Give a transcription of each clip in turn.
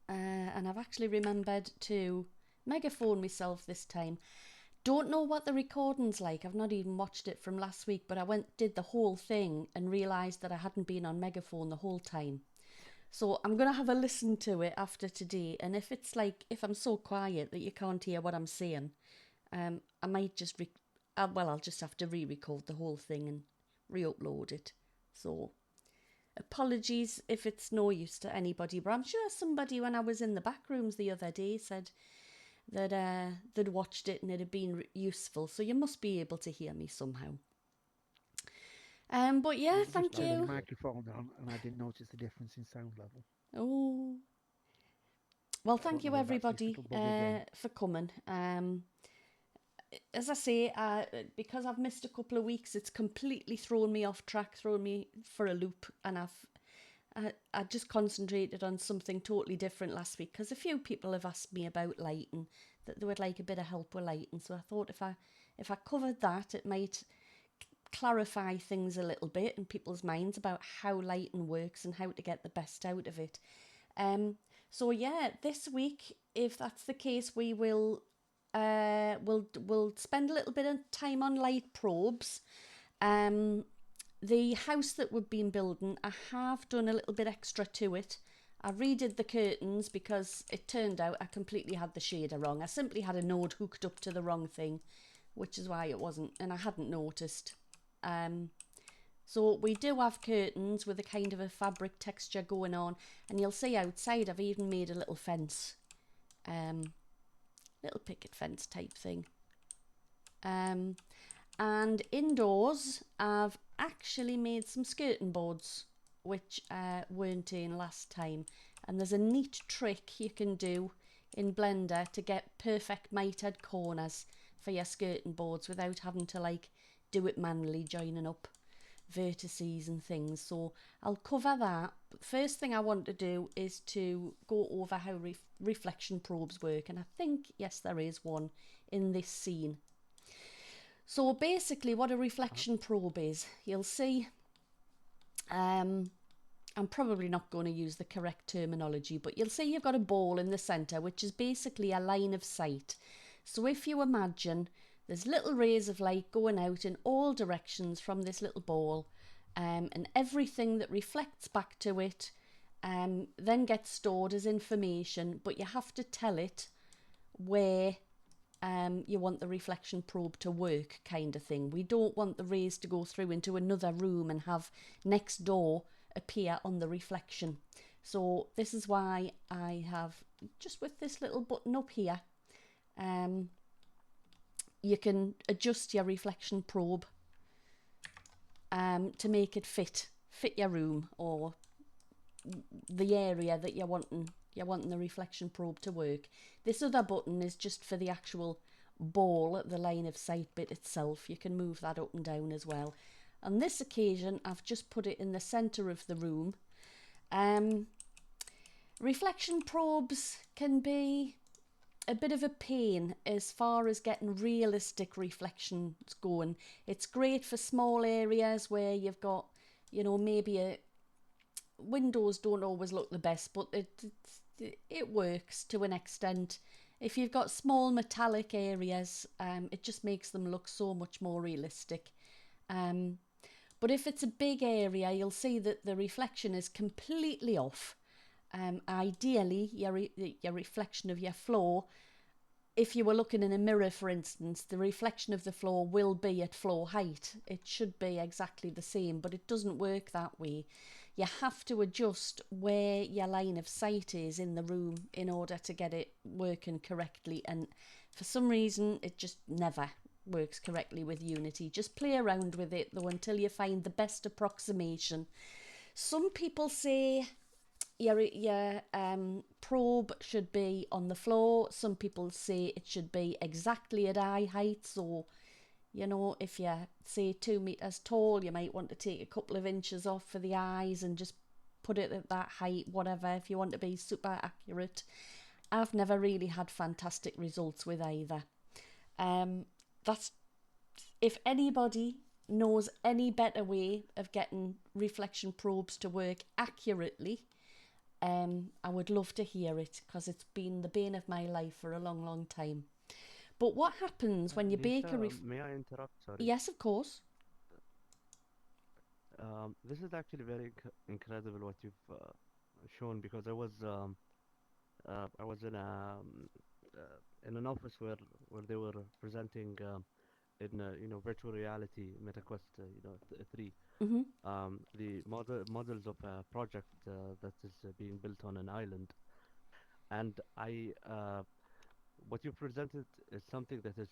And I've actually remembered to megaphone myself this time. Don't know what the recording's like. I've not even watched it from last week, but I did the whole thing and realised that I hadn't been on megaphone the whole time. So I'm going to have a listen to it after today. And if it's like, if I'm so quiet that you can't hear what I'm saying, I might just, I'll just have to re-record the whole thing and re-upload it. So apologies if it's no use to anybody, but I'm sure somebody when I was in the back rooms the other day said that they'd watched it and it had been useful. So you must be able to hear me somehow. But yeah, I just thank turned the you. microphone on and I didn't notice the difference in sound level. Oh, well, I thank don't know you whether that's this everybody little bug again. for coming. As I say, because I've missed a couple of weeks, it's completely thrown me off track, thrown me for a loop, and I just concentrated on something totally different last week because a few people have asked me about lighting, that they would like a bit of help with lighting. So I thought if I covered that, it might clarify things a little bit in people's minds about how lighting works and how to get the best out of it. Um, so yeah, this week, if that's the case, we'll spend a little bit of time on light probes. Um, the house that we've been building, I have done a little bit extra to it. I redid the curtains because it turned out I completely had the shader wrong. I simply had a node hooked up to the wrong thing, which is why it wasn't, and I hadn't noticed. Um, so we do have curtains with a kind of a fabric texture going on, and you'll see outside I've even made a little fence, little picket fence type thing. And indoors I've actually made some skirting boards which weren't in last time, and there's a neat trick you can do in Blender to get perfect mitered corners for your skirting boards without having to like do it manually, joining up vertices and things. So I'll cover that. But first thing I want to do is to go over how reflection probes work, and I think yes there is one in this scene. So basically what a Uh, reflection probe is, you'll see, I'm probably not going to use the correct terminology, but you'll see you've got a ball in the centre, which is basically a line of sight. So if you imagine there's little rays of light going out in all directions from this little ball, and everything that reflects back to it then gets stored as information, but you have to tell it where you want the reflection probe to work, kind of thing. We don't want the rays to go through into another room and have next door appear on the reflection. So this is why I have, just with this little button up here, you can adjust your reflection probe to make it fit your room or the area that you're wanting the reflection probe to work. This other button is just for the actual ball, the line of sight bit itself. You can move that up and down as well. On this occasion, I've just put it in the centre of the room. Reflection probes can be a bit of a pain as far as getting realistic reflections going. It's great for small areas where you've got, maybe windows don't always look the best, but it works to an extent. If you've got small metallic areas, it just makes them look so much more realistic. But if it's a big area, you'll see that the reflection is completely off. Ideally, your reflection of your floor, if you were looking in a mirror, for instance, the reflection of the floor will be at floor height. It should be exactly the same, but it doesn't work that way. You have to adjust where your line of sight is in the room in order to get it working correctly. And for some reason, it just never works correctly with Unity. Just play around with it though until you find the best approximation. Some people say your probe should be on the floor. Some people say it should be exactly at eye height. So, if you're, say, 2 meters tall, you might want to take a couple of inches off for the eyes and just put it at that height, whatever, if you want to be super accurate. I've never really had fantastic results with either. That's if anybody knows any better way of getting reflection probes to work accurately, I would love to hear it because it's been the bane of my life for a long, long time. But what happens when you bake a Lisa, ref? may I interrupt? Sorry. Yes, of course. This is actually very incredible what you've shown because I was in an office where they were presenting in virtual reality MetaQuest 3 Mhm. the models of a project that is being built on an island, and I what you presented is something that is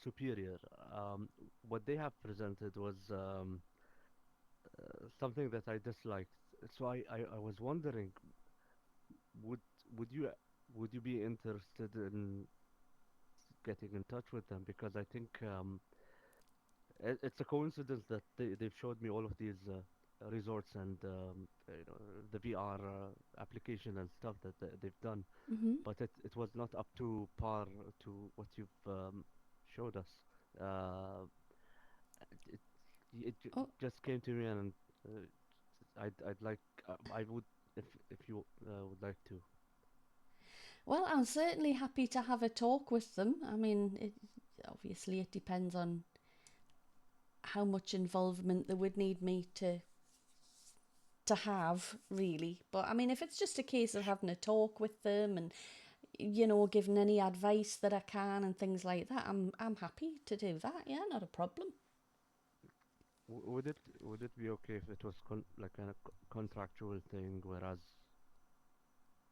superior. What they have presented was something that I disliked. So I was wondering, would would you would you be interested in getting in touch with them? Because I think it's a coincidence that they've showed me all of these resorts and the VR application and stuff that they've done, Mhm. but it was not up to par to what you've showed us. Uh, it Oh, just came to me, and I'd like I would if you would like to. well, I'm certainly happy to have a talk with them. I mean, obviously it depends on how much involvement they would need me to have, really. But I mean, if it's just a case of having a talk with them and giving any advice that I can and things like that, I'm happy to do that. Yeah, not a problem. Would it be okay if it was like a contractual thing, whereas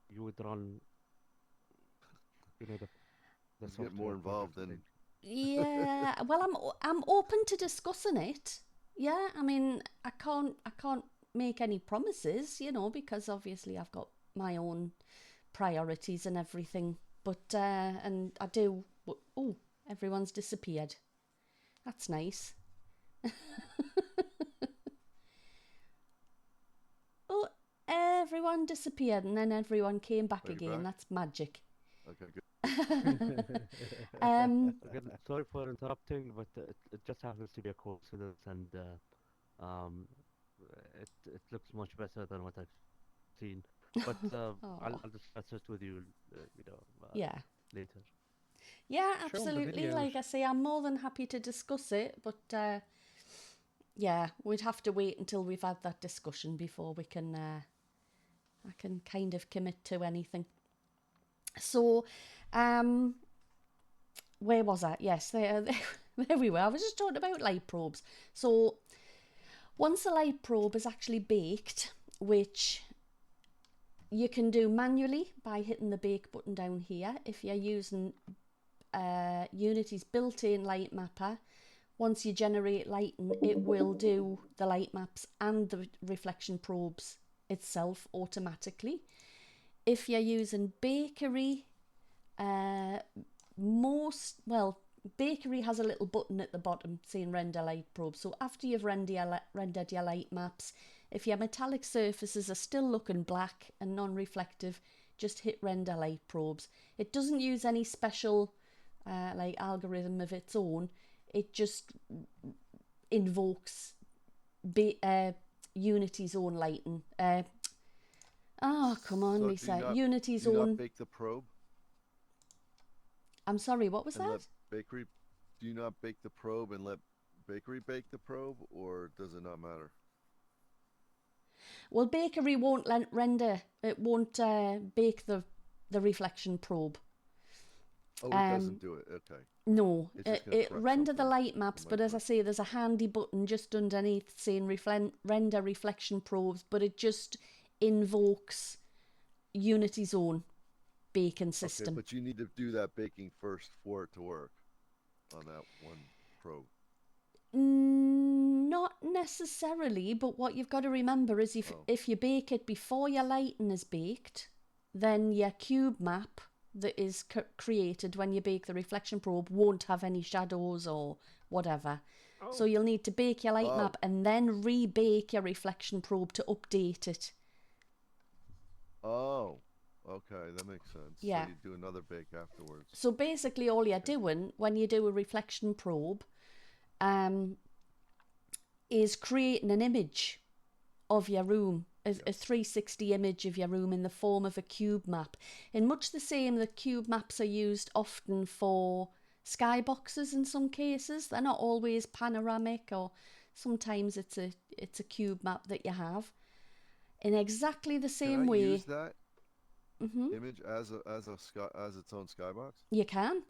you would run, the He's getting software more project involved than thing? Yeah, well, I'm open to discussing it. Yeah, I mean, I can't make any promises, because obviously I've got my own priorities and everything. But and I do. Oh, everyone's disappeared. That's nice. Oh, everyone disappeared and then everyone came back are you again. back? That's magic. Okay, good. um, Again, sorry for interrupting, but it just happens to be a coincidence, and it looks much better than what I've seen. But oh, I'll discuss it with you, yeah. later. Yeah, Show them the absolutely. videos. Like I say, I'm more than happy to discuss it, but yeah, we'd have to wait until we've had that discussion before we can. I can kind of commit to anything. So, um, where was I? Yes, there, there we were. I was just talking about light probes. So, once a light probe is actually baked, which you can do manually by hitting the bake button down here if you're using Unity's built-in light mapper. Once you generate lighting, it will do the light maps and the reflection probes itself automatically. If you're using Bakery, uh, Bakery has a little button at the bottom saying render light probe. So after you've rendered your light maps, if your metallic surfaces are still looking black and non-reflective, just hit render light probes. It doesn't use any special like algorithm of its own. It just invokes Unity's own lighting. Oh, come on, So do you Lisa. not Unity's do you not own. bake the probe I'm sorry, what was and let that? bakery? Do you not bake the probe and let bakery bake the probe, or does it not matter? Well, Bakery won't render. It won't bake the reflection probe. Oh, it doesn't Um, do it. Okay, no, it's just gonna it correct render the something light in maps, my but as I code. say, there's a handy button just underneath saying render reflection probes, but it just invokes Unity's own baking Okay, system. but you need to do that baking first for it to work on that one probe. Not necessarily, but what you've got to remember is Oh, if you bake it before your lighting is baked, then your cube map that is created when you bake the reflection probe won't have any shadows or whatever. So Oh, you'll need to bake your light oh, map and then rebake your reflection probe to update it. oh. Okay, that makes sense. So Yeah. you do another bake afterwards. So basically, all you're Okay. doing when you do a reflection probe um, is creating an image of your room a 360 image of your room in the form of a cube map. In much the same, the cube maps are used often for skyboxes in some cases. They're not always panoramic, or sometimes it's a cube map that you have. In exactly the Can I same way. use that Hmm. image as its own skybox? You can,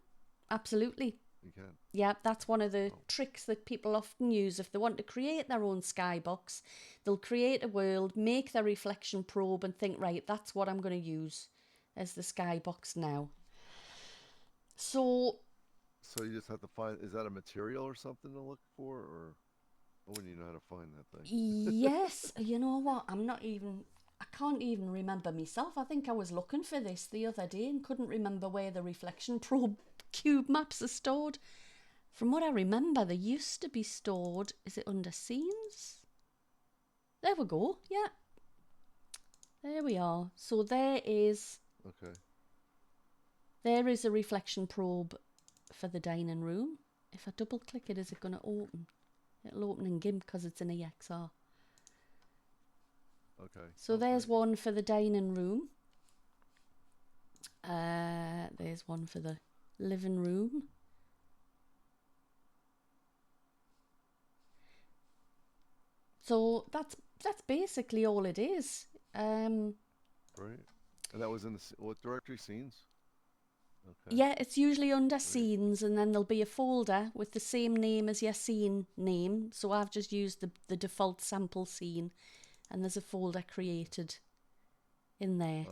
absolutely. You can. Yeah, that's one of the Oh. tricks that people often use. If they want to create their own skybox, they'll create a world, make their reflection probe, and think, right, that's what I'm going to use as the skybox now. So So you just have to find, is that a material or something to look for, or I wouldn't even know how to find that thing. yes, you know what? I can't even remember myself. I think I was looking for this the other day and couldn't remember where the reflection probe cube maps are stored. From what I remember, they used to be stored, is it under scenes? There we go, yeah. There we are. So there is Okay. a reflection probe for the dining room. If I double click it, is it going to open? It'll open in GIMP because it's an EXR. Okay. So there's one for the dining room. There's one for the living room. So that's basically all it is. Right. And that was in the what directory? Scenes. Okay. Yeah, it's usually under scenes, and then there'll be a folder with the same name as your scene name. So I've just used the default sample scene, and there's a folder created in there.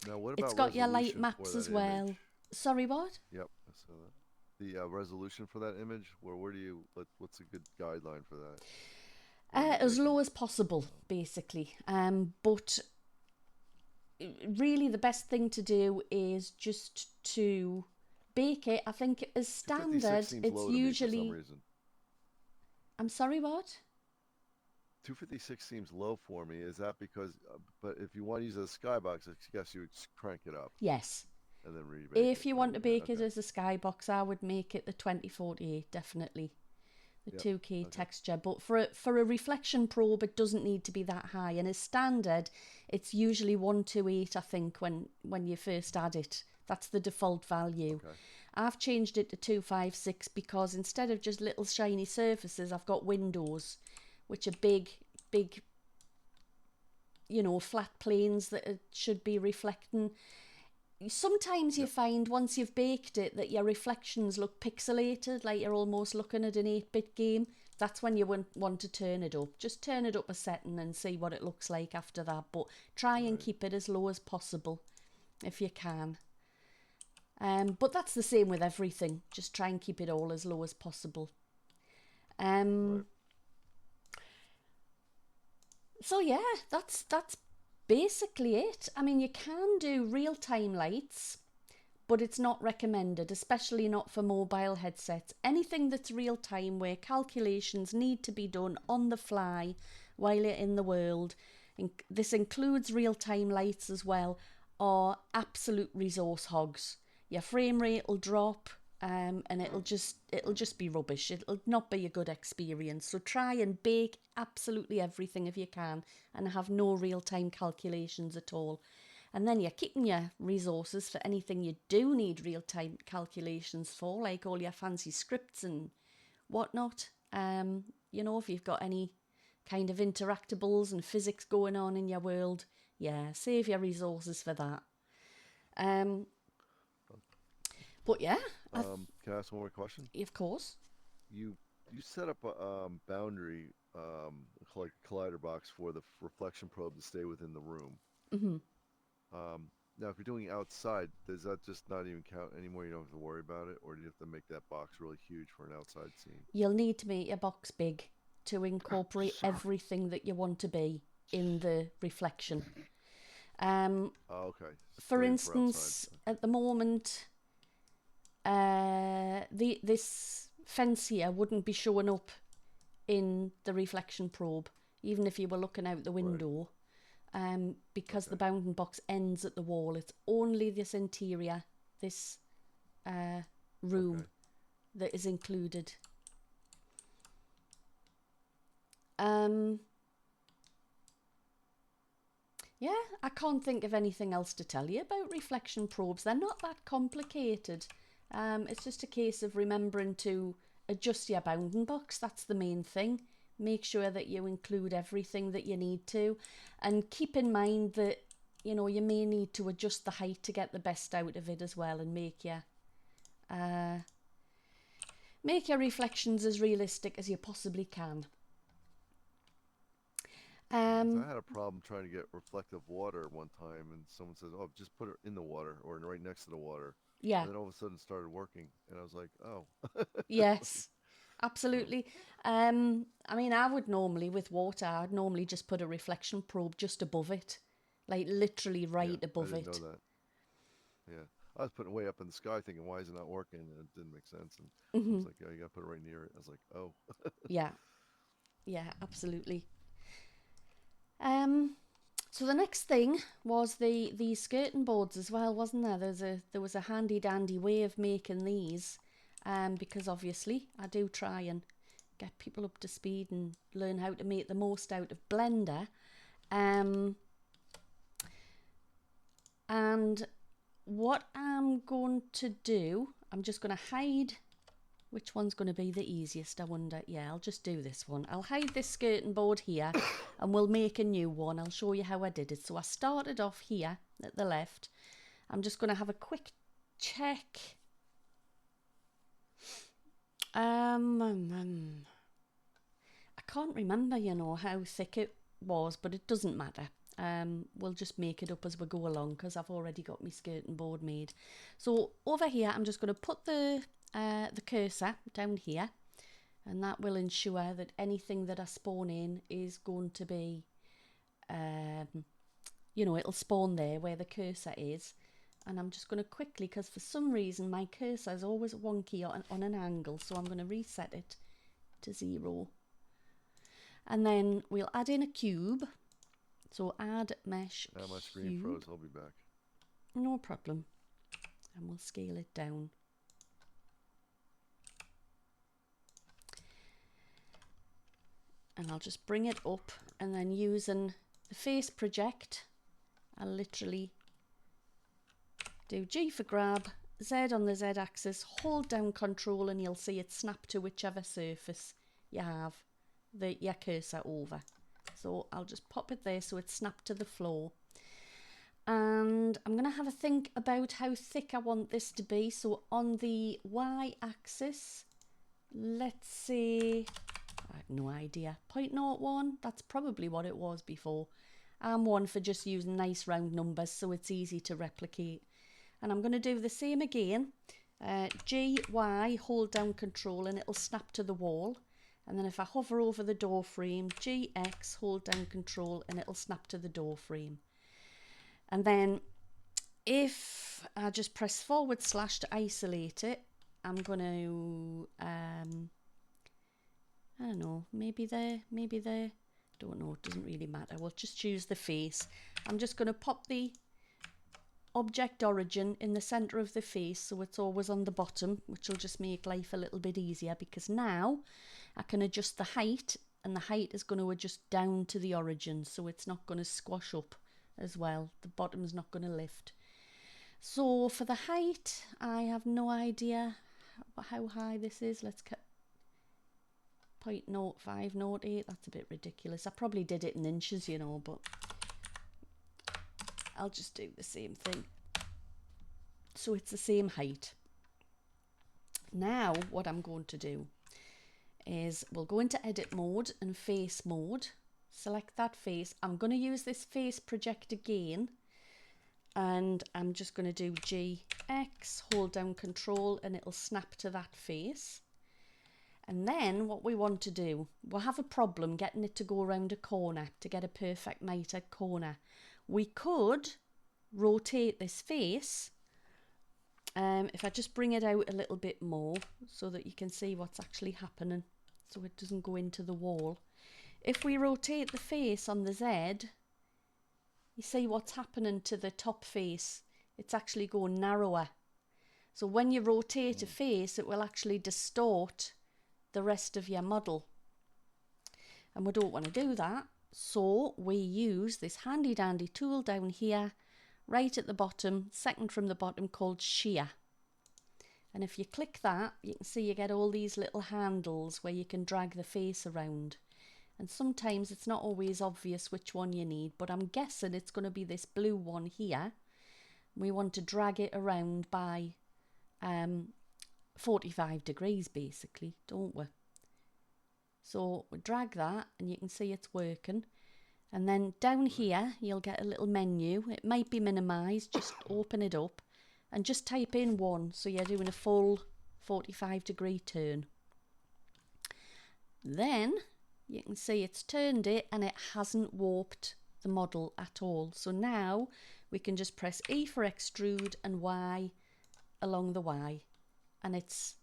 Now what about It's got your light resolution maps for as that well. image? Sorry, what? Yep, I saw that. The resolution for that image, where do you, what's a good guideline for that? As low as possible, basically. But really the best thing to do is just to bake it. I think as 256 standard, seems it's low to me for some usually... reason. I'm sorry, what? 256 seems low for me. Is that because, but if you want to use it as a skybox, I guess you would crank it up Yes. and then rebake If it. you want to bake it Okay. as a skybox, I would make it the 2048, definitely. The Yep, 2K okay. texture. But for a reflection probe, it doesn't need to be that high. And as standard, it's usually 128, I think, when you first add it. That's the default value. Okay. I've changed it to 256 because instead of just little shiny surfaces, I've got windows, which are big, flat planes that it should be reflecting. Sometimes you find once you've baked it that your reflections look pixelated, like you're almost looking at an 8-bit game. That's when you want to turn it up. Just turn it up a setting and see what it looks like after that. But try and keep it as low as possible if you can. But that's the same with everything. Just try and keep it all as low as possible. Right. So yeah, that's basically it. I mean, you can do real-time lights, but it's not recommended, especially not for mobile headsets. Anything that's real-time where calculations need to be done on the fly while you're in the world, and this includes real-time lights as well, are absolute resource hogs. Your frame rate will drop, and it'll just be rubbish. It'll not be a good experience. So try and bake absolutely everything if you can, and have no real-time calculations at all. And then you're keeping your resources for anything you do need real-time calculations for, like all your fancy scripts and whatnot. If you've got any kind of interactables and physics going on in your world, yeah, save your resources for that. But yeah, Can I ask one more question? of course. You set up a boundary, like collider box for the reflection probe to stay within the room. Mm-hmm. Now, if you're doing outside, does that just not even count anymore? You don't have to worry about it, or do you have to make that box really huge for an outside scene? You'll need to make your box big to incorporate everything that you want to be in the reflection. Oh, okay. For Three instance, outside. at the moment, this fence here wouldn't be showing up in the reflection probe, even if you were looking out the window, because the bounding box ends at the wall. It's only this interior, this room that is included. Yeah, I can't think of anything else to tell you about reflection probes. They're not that complicated. It's just a case of remembering to adjust your bounding box. That's the main thing. Make sure that you include everything that you need to, and keep in mind that, you know, you may need to adjust the height to get the best out of it as well, and make your reflections as realistic as you possibly can. 'Cause I had a problem trying to get reflective water one time, and someone says, "Oh, just put it in the water or right next to the water," Yeah. and then all of a sudden it started working, and I was like, "Oh." Yes, So, absolutely. I mean, I would normally, with water, I'd normally just put a reflection probe just above it, like literally yeah, right I above didn't it. know that. Yeah, I was putting it way up in the sky, thinking, "Why is it not working?" And it didn't make sense. And Hmm. someone's like, "Yeah, you gotta put it right near it." I was like, "Oh." Yeah, yeah, absolutely. Um, so the next thing was the skirting boards as well, wasn't there? There was a handy dandy way of making these, because obviously I do try and get people up to speed and learn how to make the most out of Blender. And what I'm going to do, I'm just going to hide. Which one's going to be the easiest, I wonder? Yeah, I'll just do this one. I'll hide this skirting board here and we'll make a new one. I'll show you how I did it. So I started off here at the left. I'm just going to have a quick check. I can't remember, you know, how thick it was, but it doesn't matter. We'll just make it up as we go along because I've already got my skirting board made. So over here, I'm just going to put the cursor down here, and that will ensure that anything that I spawn in is going to be, you know, it'll spawn there where the cursor is. And I'm just going to quickly, because for some reason my cursor is always wonky on an angle, so I'm going to reset it to 0. And then we'll add in a cube. So add mesh Now my screen cube. froze. I'll be back. No problem. And we'll scale it down. And I'll just bring it up, and then using the face project, I'll literally do G for grab, Z on the Z axis, hold down control, and you'll see it snap to whichever surface you have your cursor over. So I'll just pop it there so it's snapped to the floor. And I'm going to have a think about how thick I want this to be. So on the Y axis, let's say, I have no idea, 0.01, that's probably what it was before. I'm one for just using nice round numbers so it's easy to replicate. And I'm going to do the same again. G, Y, hold down control, and it'll snap to the wall. And then if I hover over the door frame, G, X, hold down control, and it'll snap to the door frame. And then if I just press / to isolate it, I'm going to, I don't know, maybe there, don't know, it doesn't really matter. We'll just choose the face. I'm just going to pop the object origin in the center of the face so it's always on the bottom, which will just make life a little bit easier, because now I can adjust the height, and the height is going to adjust down to the origin, so it's not going to squash up as well. The bottom's not going to lift. So for the height, I have no idea how high this is. Let's cut 0.0508. That's a bit ridiculous. I probably did it in inches, you know, but I'll just do the same thing. So it's the same height. Now what I'm going to do is we'll go into edit mode and face mode. Select that face. I'm going to use this face project again, and I'm just going to do GX, hold down control, and it'll snap to that face. And then what we want to do, we'll have a problem getting it to go around a corner to get a perfect mitered corner. We could rotate this face. If I just bring it out a little bit more so that you can see what's actually happening, so it doesn't go into the wall. If we rotate the face on the Z, you see what's happening to the top face. It's actually going narrower. So when you rotate a face, it will actually distort the rest of your model. And we don't want to do that. So we use this handy dandy tool down here, right at the bottom, second from the bottom, called shear. And if you click that, you can see you get all these little handles where you can drag the face around. And sometimes it's not always obvious which one you need, but I'm guessing it's going to be this blue one here. We want to drag it around by 45 degrees basically, don't we? So we drag that and you can see it's working. And then down here you'll get a little menu. It might be minimised, just open it up and just type in 1, so you're doing a full 45-degree turn. Then you can see it's turned it and it hasn't warped the model at all. So now we can just press E for extrude and Y along the Y, and it's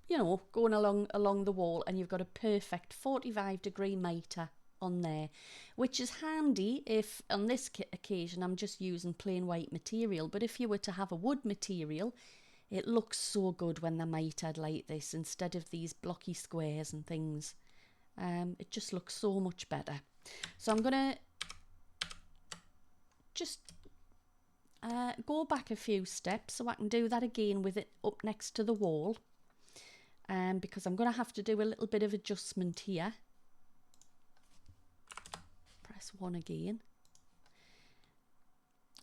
you know, going along the wall, and you've got a perfect 45-degree mitre on there, which is handy if on this occasion I'm just using plain white material. But if you were to have a wood material, it looks so good when they're mitered like this instead of these blocky squares and things. It just looks so much better. So I'm gonna just go back a few steps so I can do that again with it up next to the wall. Because I'm going to have to do a little bit of adjustment here. Press 1 again.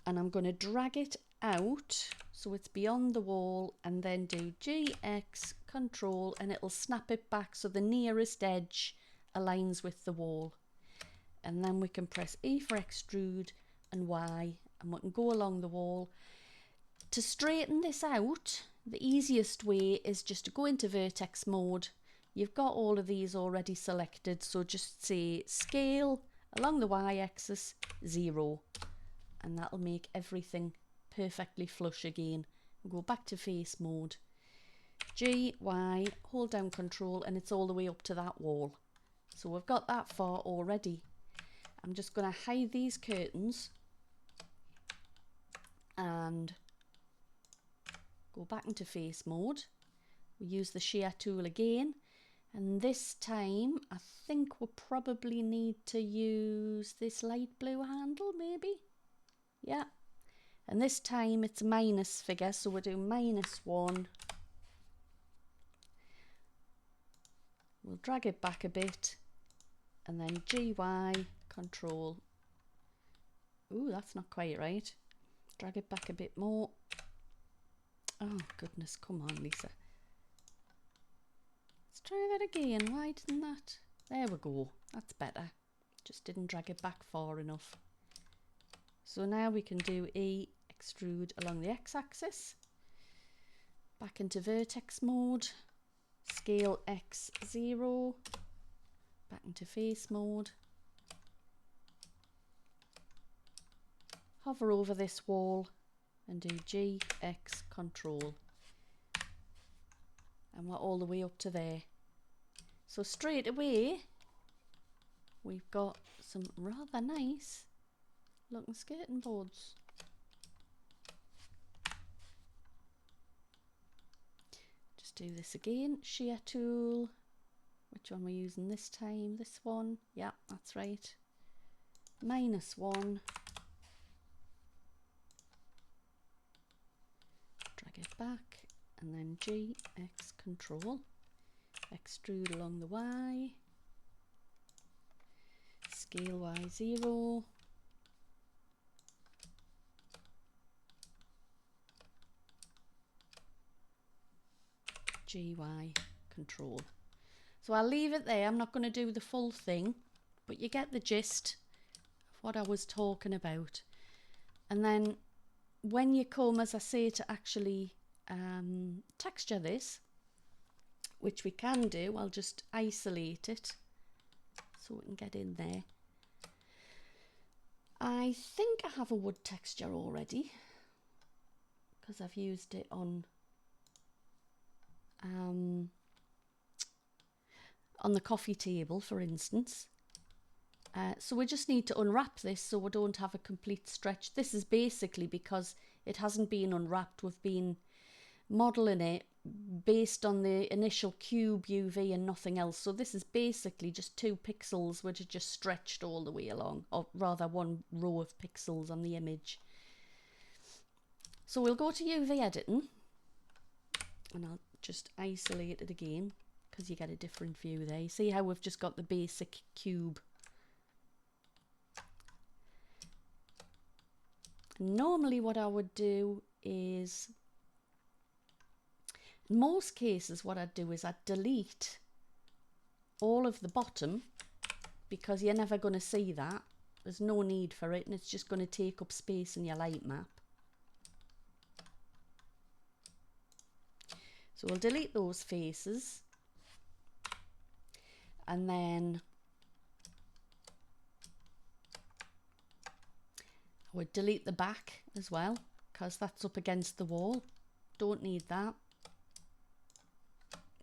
And I'm going to drag it out so it's beyond the wall, and then do GX control and it'll snap it back so the nearest edge aligns with the wall. And then we can press E for extrude and Y, and we can go along the wall. To straighten this out, the easiest way is just to go into vertex mode. You've got all of these already selected, so just say scale along the y-axis 0, and that'll make everything perfectly flush again. We'll go back to face mode. G, Y, hold down control, and it's all the way up to that wall. So we've got that far already. I'm just going to hide these curtains and go back into face mode. We use the shear tool again, and this time I think we'll probably need to use this light blue handle, maybe. Yeah, and this time it's a minus figure, so we'll do -1. We'll drag it back a bit, and then GY control. Ooh, that's not quite right. Drag it back a bit more. Oh goodness, come on, Lisa. Let's try that again. Why didn't that? There we go. That's better. Just didn't drag it back far enough. So now we can do E, extrude along the x-axis. Back into vertex mode. Scale X0. Back into face mode. Hover over this wall and do GX control, and we're all the way up to there. So straight away we've got some rather nice looking skirting boards. Just do this again. Shear tool. Which one we're using this time? This one. Yeah, that's right. -1. Drag it back, and then GX control. Extrude along the Y. Scale Y0. GY control. So I'll leave it there. I'm not going to do the full thing, but you get the gist of what I was talking about. And then when you come, as I say, to actually texture this, which we can do, I'll just isolate it so we can get in there. I think I have a wood texture already because I've used it on the coffee table, for instance. So we just need to unwrap this so we don't have a complete stretch. This is basically because it hasn't been unwrapped. We've been modelling it based on the initial cube UV and nothing else. So this is basically just 2 pixels which are just stretched all the way along, or rather 1 row of pixels on the image. So we'll go to UV editing, and I'll just isolate it again because you get a different view there. You see how we've just got the basic cube. Normally what I would do is, in most cases what I'd do is I'd delete all of the bottom, because you're never going to see that. There's no need for it, and it's just going to take up space in your light map. So we'll delete those faces, and then I would delete the back as well, because that's up against the wall. Don't need that.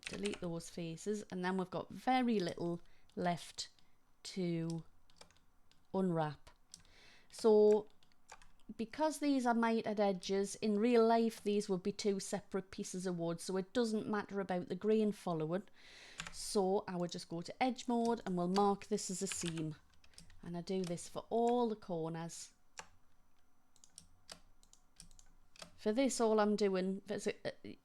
Delete those faces, and then we've got very little left to unwrap. So because these are mitered edges, in real life these would be 2 separate pieces of wood, so it doesn't matter about the grain following. So I would just go to edge mode and we'll mark this as a seam, and I do this for all the corners. For this, all I'm doing,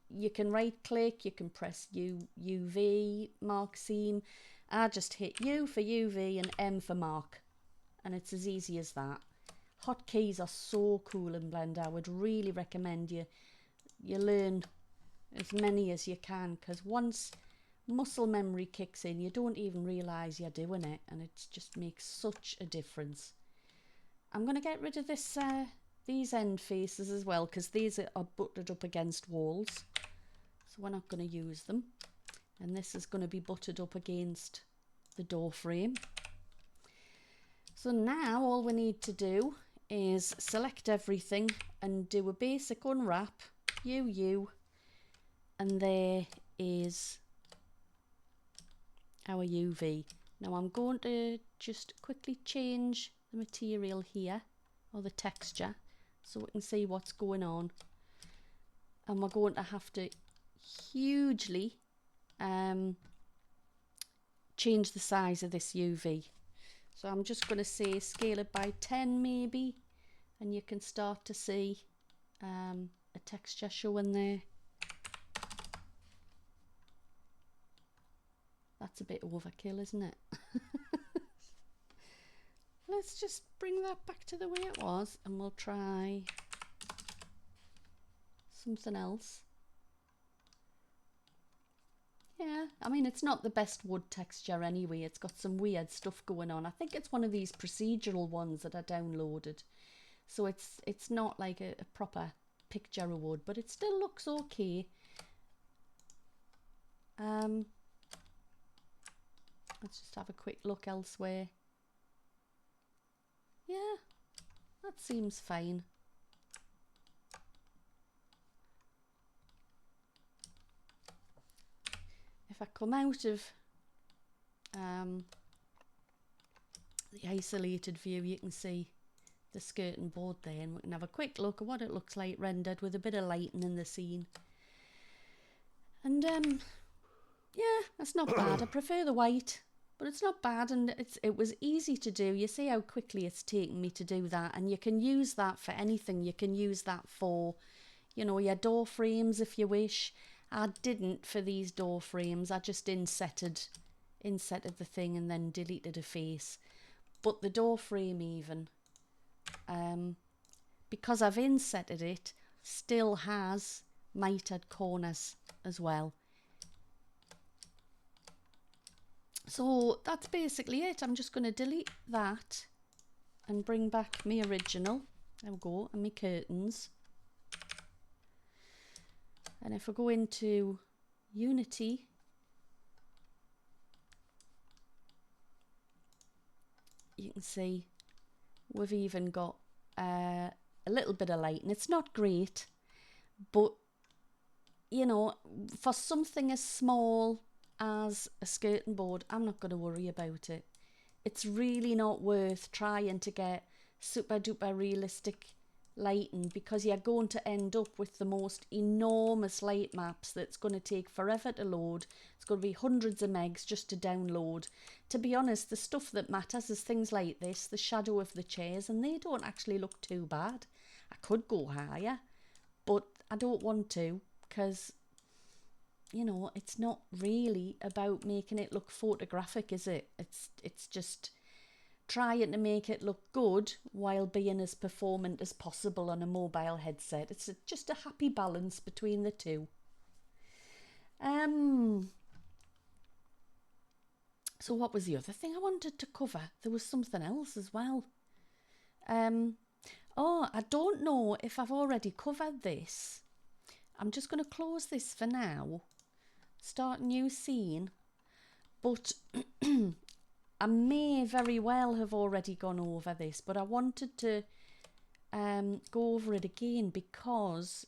you can right click, you can press UV, mark seam. I just hit U for UV and M for mark, and it's as easy as that. Hotkeys are so cool in Blender. I would really recommend you learn as many as you can, because once muscle memory kicks in, you don't even realise you're doing it, and it just makes such a difference. I'm going to get rid of this these end faces as well, because these are butted up against walls, so we're not going to use them. And this is going to be butted up against the door frame. So now all we need to do is select everything and do a basic unwrap, UU, and there is our UV. Now I'm going to just quickly change the material here, or the texture, so we can see what's going on. And we're going to have to hugely change the size of this UV. So I'm just going to say scale it by 10 maybe, and you can start to see a texture showing there. That's a bit overkill, isn't it? Let's just bring that back to the way it was, and we'll try something else. Yeah, I mean, it's not the best wood texture anyway. It's got some weird stuff going on. I think it's one of these procedural ones that I downloaded. So it's not like a proper picture of wood, but it still looks okay. Let's just have a quick look elsewhere. Yeah, that seems fine. If I come out of the isolated view, you can see the skirting board there, and we can have a quick look at what it looks like rendered with a bit of lighting in the scene. And yeah, that's not bad. I prefer the white, but it's not bad, and it was easy to do. You see how quickly it's taken me to do that, and you can use that for anything. You can use that for, you know, your door frames if you wish. I didn't for these door frames. I just insetted the thing and then deleted a face. But the door frame even, because I've insetted it, still has mitered corners as well. So that's basically it. I'm just going to delete that and bring back my original. There we go, and my curtains. And if I go into Unity, you can see we've even got a little bit of light, and it's not great, but you know, for something as small as a skirting board, I'm not going to worry about it. It's really not worth trying to get super duper realistic lighting, because you're going to end up with the most enormous light maps that's going to take forever to load. It's going to be hundreds of megs just to download. To be honest, the stuff that matters is things like this, the shadow of the chairs, and they don't actually look too bad. I could go higher, but I don't want to, because, you know, it's not really about making it look photographic, is it? It's just trying to make it look good while being as performant as possible on a mobile headset. It's just a happy balance between the two. So what was the other thing I wanted to cover? There was something else as well. Oh, I don't know if I've already covered this. I'm just going to close this for now. Start a new scene. But I may very well have already gone over this, but I wanted to go over it again, because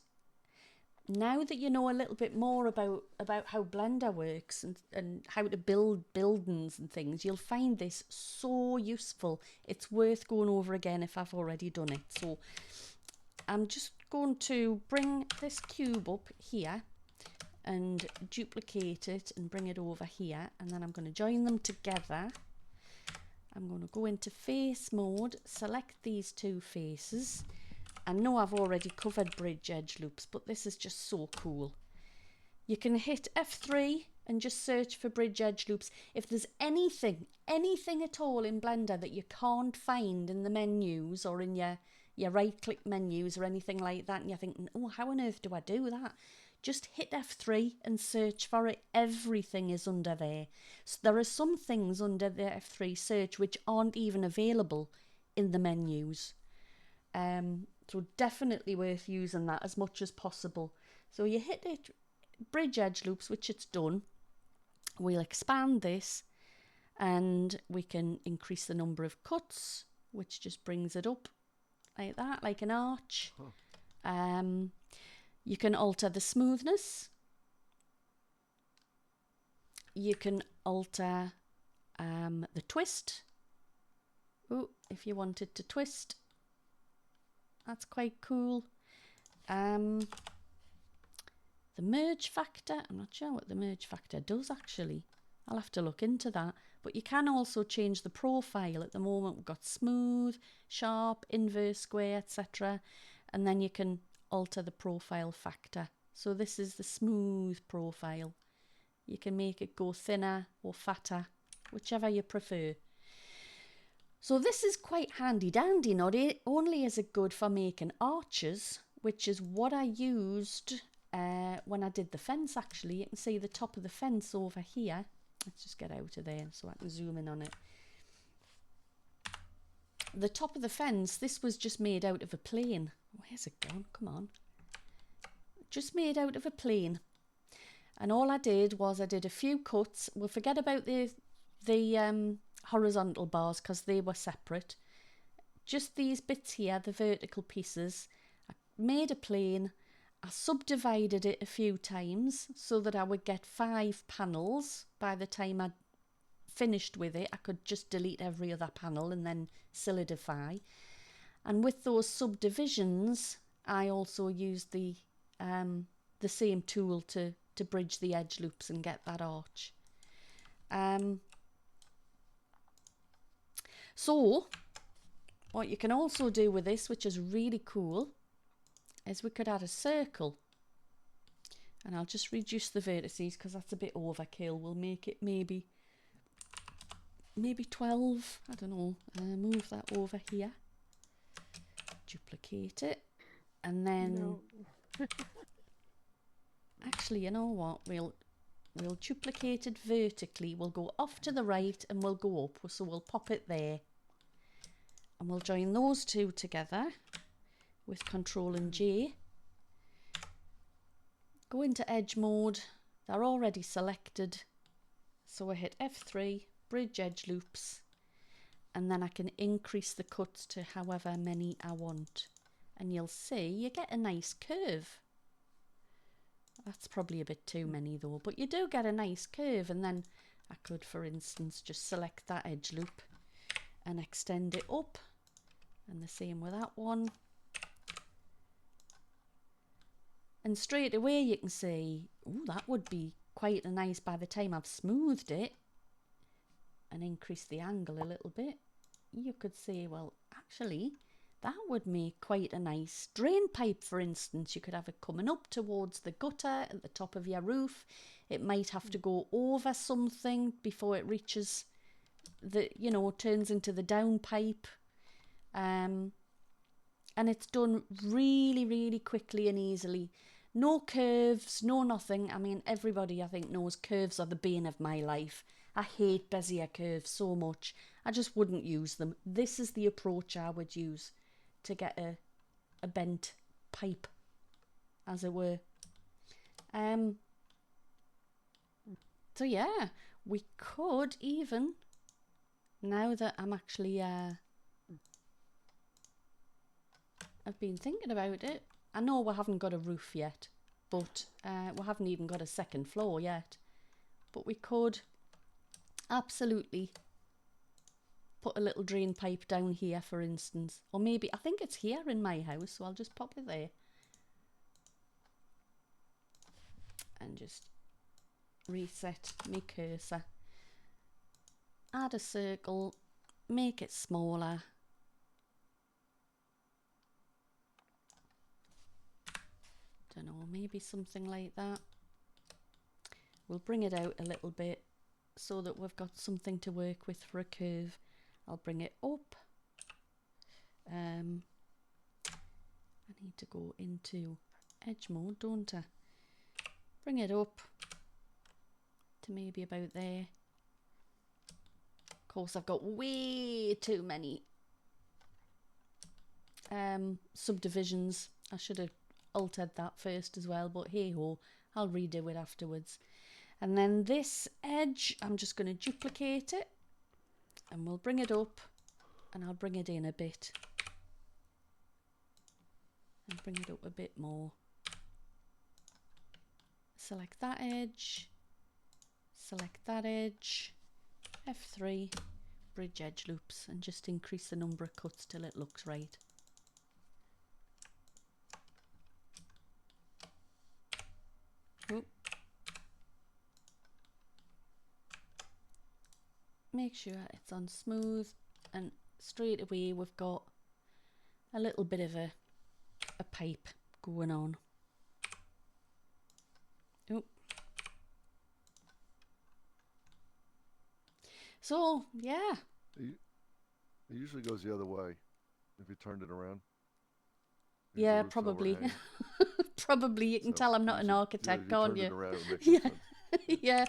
now that you know a little bit more about how Blender works and how to build buildings and things, you'll find this so useful. It's worth going over again if I've already done it. So I'm just going to bring this cube up here and duplicate it and bring it over here, and then I'm going to join them together. I'm going to go into face mode, select these two faces. I know I've already covered bridge edge loops, but this is just so cool. You can hit F3 and just search for bridge edge loops. If there's anything at all in Blender that you can't find in the menus or in your right click menus or anything like that, and you're thinking, oh, how on earth do I do that? Just hit F3 and search for it. Everything is under there. So there are some things under the F3 search which aren't even available in the menus. So definitely worth using that as much as possible. So you hit it, bridge edge loops, which it's done. We'll expand this and we can increase the number of cuts, which just brings it up like that, like an arch. You can alter the smoothness. You can alter the twist. Oh, if you wanted to twist, that's quite cool. The merge factor, I'm not sure what the merge factor does actually. I'll have to look into that. But you can also change the profile. At the moment we've got smooth, sharp, inverse, square, etc. And then you can alter the profile factor. So this is the smooth profile. You can make it go thinner or fatter, whichever you prefer. So this is quite handy dandy. Not only is it good for making arches, which is what I used when I did the fence actually. You can see the top of the fence over here. Let's just get out of there so I can zoom in on it. The top of the fence, this was just made out of a plane. Where's it gone? Come on. Just made out of a plane. And all I did was I did a few cuts. We'll forget about the horizontal bars because they were separate. Just these bits here, the vertical pieces. I made a plane. I subdivided it a few times so that I would get 5 panels. By the time I finished with it, I could just delete every other panel and then solidify. And with those subdivisions, I also used the same tool to bridge the edge loops and get that arch. So what you can also do with this, which is really cool, is we could add a circle. And I'll just reduce the vertices because that's a bit overkill. We'll make it maybe 12. I don't know. Move that over here. Duplicate it. And then... No. Actually, you know what? We'll duplicate it vertically. We'll go off to the right and we'll go up. So we'll pop it there. And we'll join those two together with Control and J. Go into edge mode. They're already selected. So I hit F3, bridge edge loops. And then I can increase the cuts to however many I want. And you'll see you get a nice curve. That's probably a bit too many though, but you do get a nice curve. And then I could, for instance, just select that edge loop and extend it up. And the same with that one. And straight away you can see, oh, that would be quite a nice, by the time I've smoothed it and increased the angle a little bit, you could say, well, actually, that would make quite a nice drain pipe, for instance. You could have it coming up towards the gutter at the top of your roof. It might have to go over something before it reaches the, you know, turns into the downpipe. And it's done really, really quickly and easily. No curves, no nothing. I mean, everybody I think knows curves are the bane of my life. I hate Bezier curves so much. I just wouldn't use them. This is the approach I would use to get a bent pipe, as it were. So yeah, we could even, now that I'm actually, I've been thinking about it. I know we haven't got a roof yet, but we haven't even got a second floor yet. But we could absolutely put a little drain pipe down here, for instance. Or maybe, I think it's here in my house, so I'll just pop it there. And just reset my cursor. Add a circle, make it smaller. Don't know, maybe something like that. We'll bring it out a little bit so that we've got something to work with for a curve. I'll bring it up. I need to go into edge mode, don't I? Bring it up to maybe about there. Of course, I've got way too many subdivisions. I should have altered that first as well, but hey ho, I'll redo it afterwards. And then this edge, I'm just going to duplicate it and we'll bring it up and I'll bring it in a bit and bring it up a bit more. Select that edge, select that edge, F3, bridge edge loops, and just increase the number of cuts till it looks right. Oop. Make sure it's on smooth, and straight away we've got a little bit of a pipe going on. Oop. So yeah, It usually goes the other way if you turned it around. If the yeah, roof's probably. overhang. Probably. You can So tell I'm not an usually- architect, if can't turned you? it around, it would make more Yeah. sense. Yeah.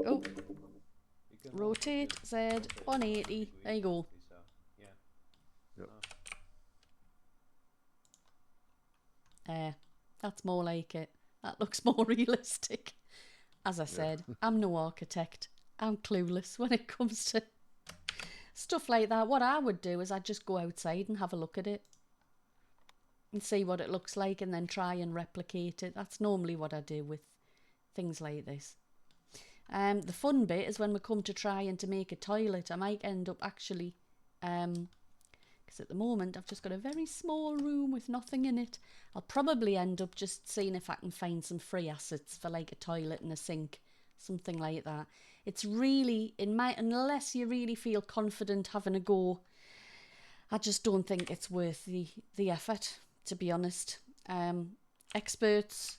Oh, You can rotate Z rotate 180. There you go. So, yeah. Yep. That's more like it. That looks more realistic. As I said, I'm no architect. I'm clueless when it comes to stuff like that. What I would do is I'd just go outside and have a look at it and see what it looks like and then try and replicate it. That's normally what I do with things like this. The fun bit is when we come to trying to make a toilet, I might end up actually, because at the moment I've just got a very small room with nothing in it. I'll probably end up just seeing if I can find some free assets for like a toilet and a sink, something like that. It's really, unless you really feel confident having a go, I just don't think it's worth the effort, to be honest. Experts,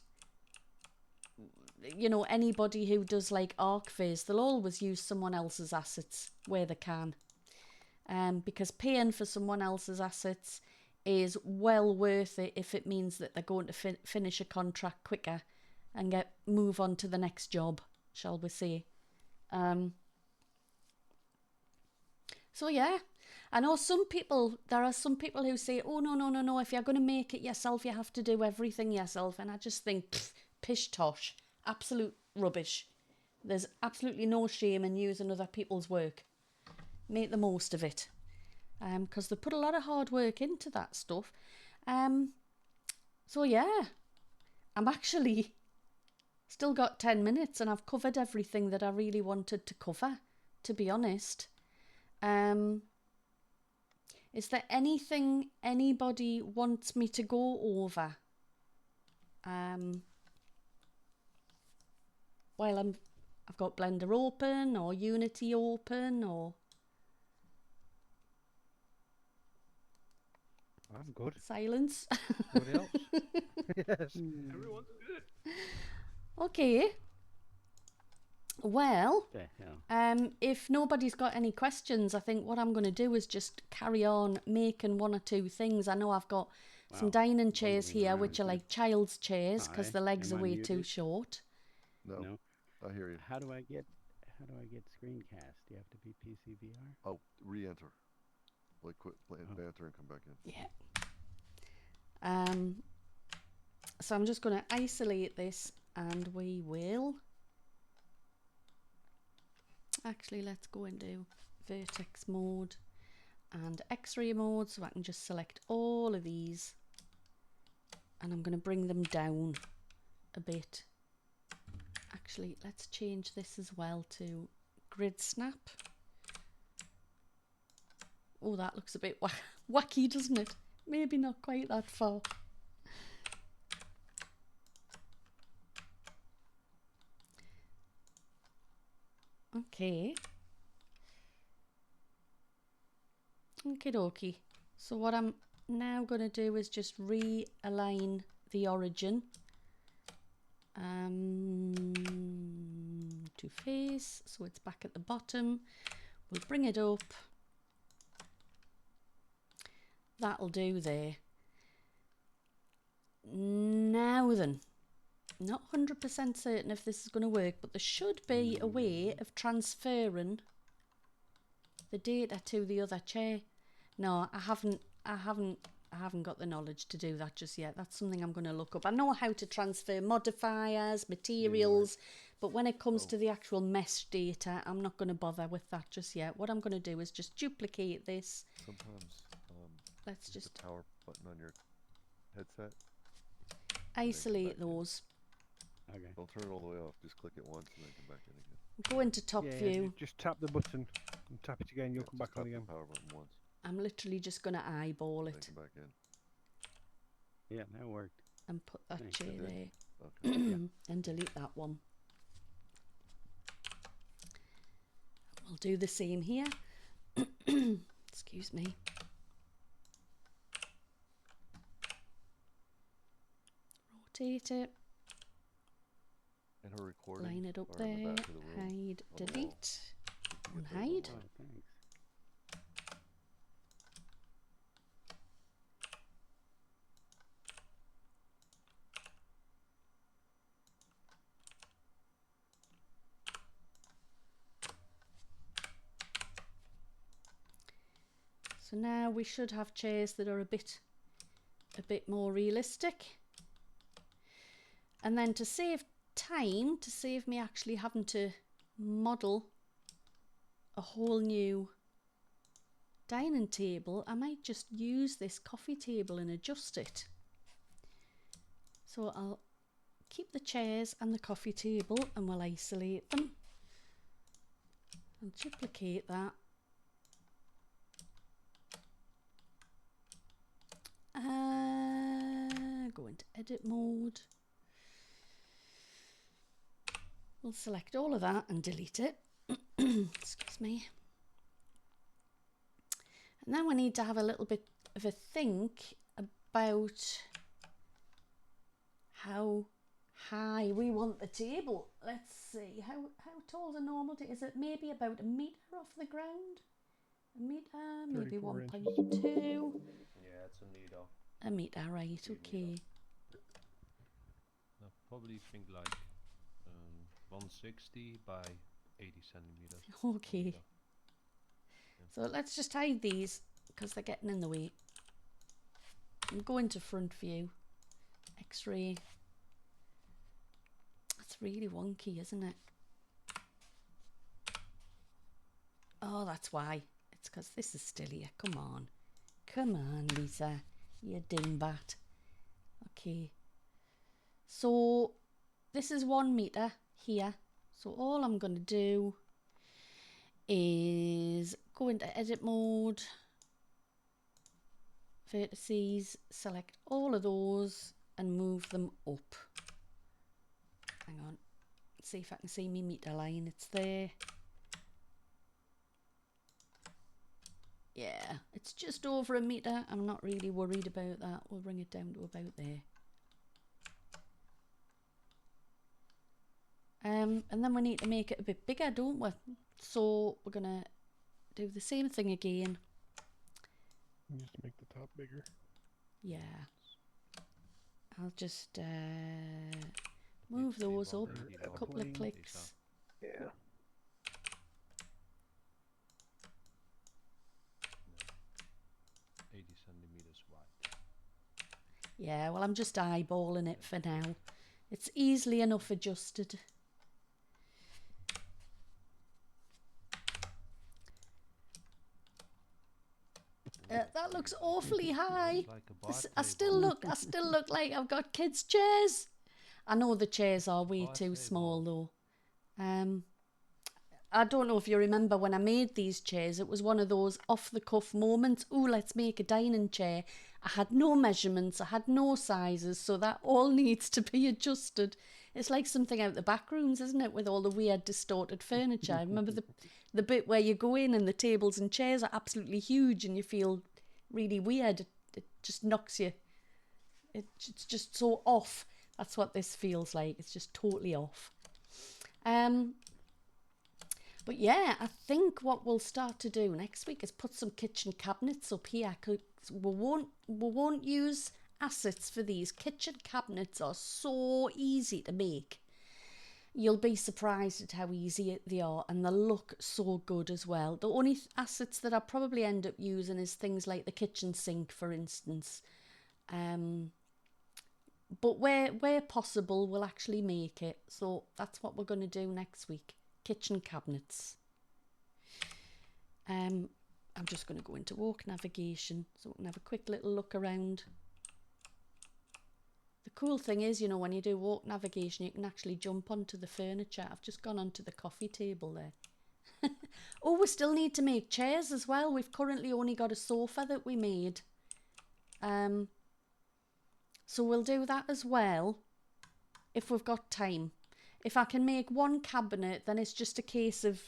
you know, anybody who does like ArcViz, they'll always use someone else's assets where they can. Because paying for someone else's assets is well worth it if it means that they're going to finish a contract quicker and move on to the next job, shall we say. So yeah, I know there are some people who say, oh no, if you're going to make it yourself, you have to do everything yourself. And I just think, pish tosh, absolute rubbish. There's absolutely no shame in using other people's work. Make the most of it, because they put a lot of hard work into that stuff. So yeah, I'm actually still got 10 minutes and I've covered everything that I really wanted to cover, to be honest. Is there anything anybody wants me to go over while I've got Blender open or Unity open or I'm good. silence. Anybody else? Yes. Everyone's good. Okay. Well, The hell. if nobody's got any questions, I think what I'm going to do is just carry on making one or two things. I know I've got some Wow. dining chairs Bundling here, around which are here. like child's chairs because Hi, the legs am are I way too muted? short. No, No. I hear you. How do I get screencast? Do you have to be PCVR? Oh, re-enter. Like quit playing Oh. Banter and come back in. Yeah. So I'm just going to isolate this and we will... Actually, let's go into vertex mode and X-ray mode so I can just select all of these and I'm going to bring them down a bit. Actually, let's change this as well to grid snap. Oh, that looks a bit wacky, doesn't it? Maybe not quite that far. Okay. Okie dokie. So what I'm now going to do is just realign the origin to face, so it's back at the bottom. We'll bring it up. That'll do there. Now then, not 100% certain if this is going to work, but there should be a way of transferring the data to the other chair. No, I haven't got the knowledge to do that just yet. That's something I'm going to look up. I know how to transfer modifiers, materials, but when it comes to the actual mesh data, I'm not going to bother with that just yet. What I'm going to do is just duplicate this. Sometimes Let's use just the power button on your headset. isolate back in. those. Okay. Don't turn it all the way off. Just click it once and then come back in again. Go into top Yeah, view. just tap the button and tap it again. You'll come Just back on tap again. the power button once, I'm literally just going to eyeball then it come back in. Yeah, that worked. and put that Thanks. chair It did. there Okay. and delete that one. We'll do the same here. Excuse me. Rotate it, And her recording. line it up are in the there, back of the room. hide, on the wall. delete, You can get those hide. Oh, online. thanks. So now we should have chairs that are a bit more realistic. And then to save time, to save me actually having to model a whole new dining table, I might just use this coffee table and adjust it. So I'll keep the chairs and the coffee table and we'll isolate them. I'll duplicate that. Go into edit mode. We'll select all of that and delete it. Excuse me. And then we need to have a little bit of a think about how high we want the table. Let's see, how tall is a normal table? Is it maybe about a metre off the ground? A metre, maybe 34 1.2. Yeah, it's a meter. A metre, right, okay. I probably think like 160 by 80 centimeters. Okay. Meter. So let's just hide these because they're getting in the way. I'm going to front view. X-ray. That's really wonky, isn't it? Oh, that's why. It's because this is still here. Come on. Come on, Lisa. You dingbat. Okay. So this is 1 metre here. So all I'm going to do is go into edit mode, vertices, select all of those and move them up. Hang on, see if I can see me meter line. It's there. Yeah, it's just over a meter. I'm not really worried about that. We'll bring it down to about there. And then we need to make it a bit bigger, don't we? So we're gonna do the same thing again. Just make the top bigger. Yeah. I'll just move those up a couple of clicks. Yeah. 80 centimeters wide. Yeah, well, I'm just eyeballing it for now. It's easily enough adjusted. That looks awfully high. Like a bar I still look like I've got kids' chairs. I know the chairs are way Bar too table. small though. I don't know if you remember when I made these chairs, it was one of those off the cuff moments. Ooh, let's make a dining chair. I had no measurements, I had no sizes, so that all needs to be adjusted. It's like something out the back rooms, isn't it, with all the weird distorted furniture. I remember the bit where you go in and the tables and chairs are absolutely huge and you feel really weird. It just knocks you. It's just so off. That's what this feels like. It's just totally off. But yeah, I think what we'll start to do next week is put some kitchen cabinets up here. We won't use assets for these. Kitchen cabinets are so easy to make. You'll be surprised at how easy they are, and they look so good as well. The only assets that I probably end up using is things like the kitchen sink, for instance. But where possible, we'll actually make it. So that's what we're going to do next week. Kitchen cabinets. I'm just going to go into walk navigation so we can have a quick little look around. The cool thing is, you know, when you do walk navigation, you can actually jump onto the furniture. I've just gone onto the coffee table there. Oh, we still need to make chairs as well. We've currently only got a sofa that we made. So we'll do that as well if we've got time. If I can make one cabinet, then it's just a case of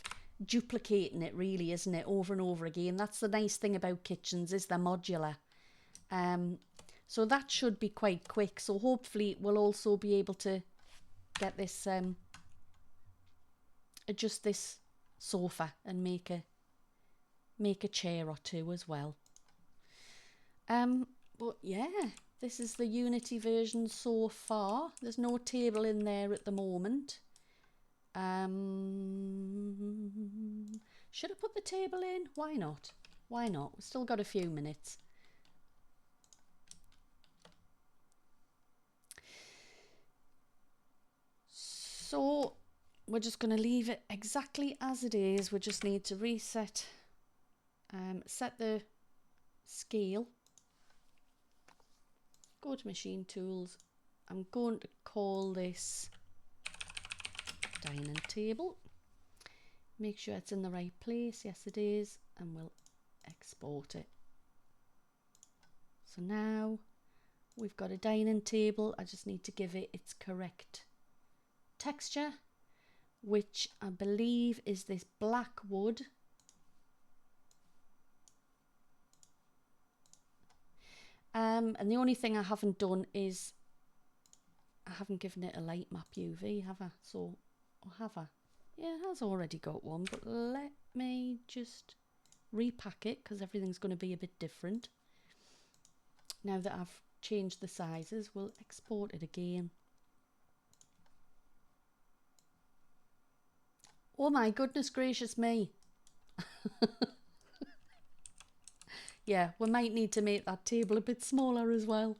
duplicating it, really, isn't it, over and over again. That's the nice thing about kitchens, is they're modular. So that should be quite quick. So hopefully we'll also be able to get this, adjust this sofa and make a chair or two as well. But yeah, this is the Unity version so far. There's no table in there at the moment. Should I put the table in? Why not? Why not? We've still got a few minutes. So we're just going to leave it exactly as it is. We just need to reset, set the scale. Go to machine tools. I'm going to call this dining table. Make sure it's in the right place. Yes, it is. And we'll export it. So now we've got a dining table. I just need to give it its correct texture, which I believe is this black wood. And the only thing I haven't done is I haven't given it a light map UV, have I? So, or have I? Yeah, it has already got one, but let me just repack it because everything's going to be a bit different. Now that I've changed the sizes, we'll export it again. Oh my goodness gracious me. Yeah, we might need to make that table a bit smaller as well.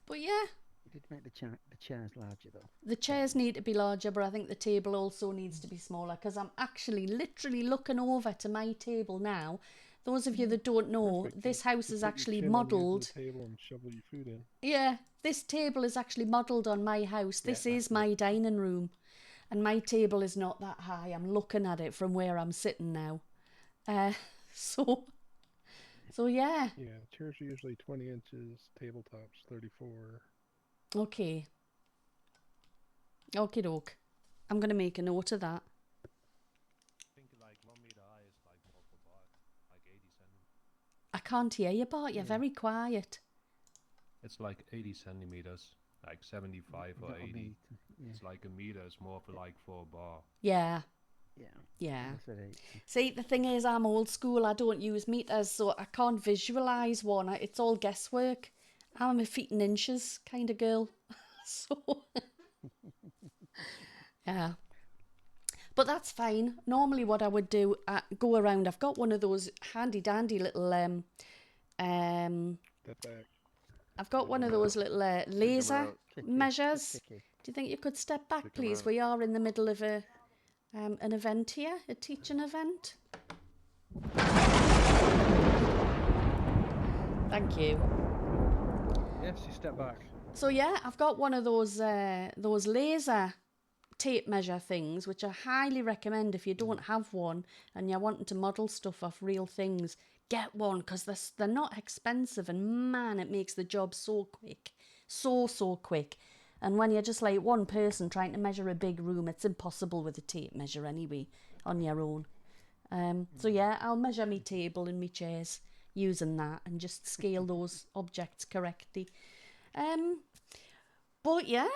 But yeah. You did make the chairs larger though. The chairs need to be larger, but I think the table also needs to be smaller because I'm actually literally looking over to my table now. Those of you that don't know, Perfect. this house You is put your actually chin on the edge of modelled. the table and shovel your food in. Yeah, this table is actually modelled on my house. This is my dining room. And my table is not that high. I'm looking at it from where I'm sitting now. So yeah. Yeah, chairs are usually 20 inches, tabletops 34. Okay. Okie doke. I'm going to make a note of that. I think like 1 meter high is like more for bar, like 80 centimeters. I can't hear you, Bart. You're Yeah. very quiet. It's like 80 centimeters, like 75 or That'll 80. be yeah. It's like a meter is more for like for a bar. Yeah. Yeah. Yeah. I said 8. See, the thing is, I'm old school. I don't use meters, so I can't visualize one. It's all guesswork. I'm a feet and inches kind of girl. So, yeah. But that's fine. Normally, what I would do, go around. I've got one of those handy dandy little Step back. I've got one of those little laser out. Tricky. measures. Tricky. Do you think you could step back, Pick 'em please? out. We are in the middle of an event here, a teaching event. Thank you. Yes, you step back. So yeah, I've got one of those laser tape measure things, which I highly recommend if you don't have one and you're wanting to model stuff off real things. Get one because they're not expensive, and man, it makes the job so quick, so quick. And when you're just like one person trying to measure a big room, it's impossible with a tape measure anyway on your own. So yeah, I'll measure my table and my chairs using that and just scale those objects correctly. But yeah,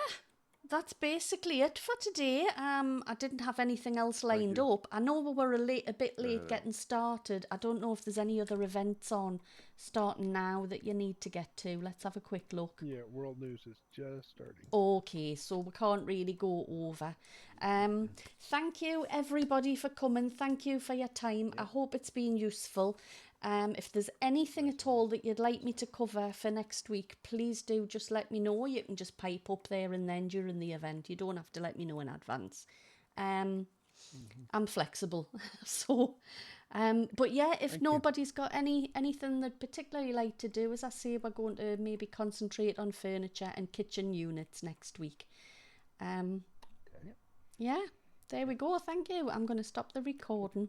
that's basically it for today. I didn't have anything else lined you. up. I know we were a bit late No. getting started. I don't know if there's any other events on starting now that you need to get to. Let's have a quick look. Yeah, world news is just starting. Okay, so we can't really go over. Thank you everybody for coming. Thank you for your time. I hope it's been useful. If there's anything at all that you'd like me to cover for next week, please do just let me know. You can just pipe up there and then during the event. You don't have to let me know in advance. I'm flexible. So, but yeah, if Thank you. nobody's got anything they'd particularly like to do, as I say, we're going to maybe concentrate on furniture and kitchen units next week. Yeah, there we go. Thank you. I'm going to stop the recording.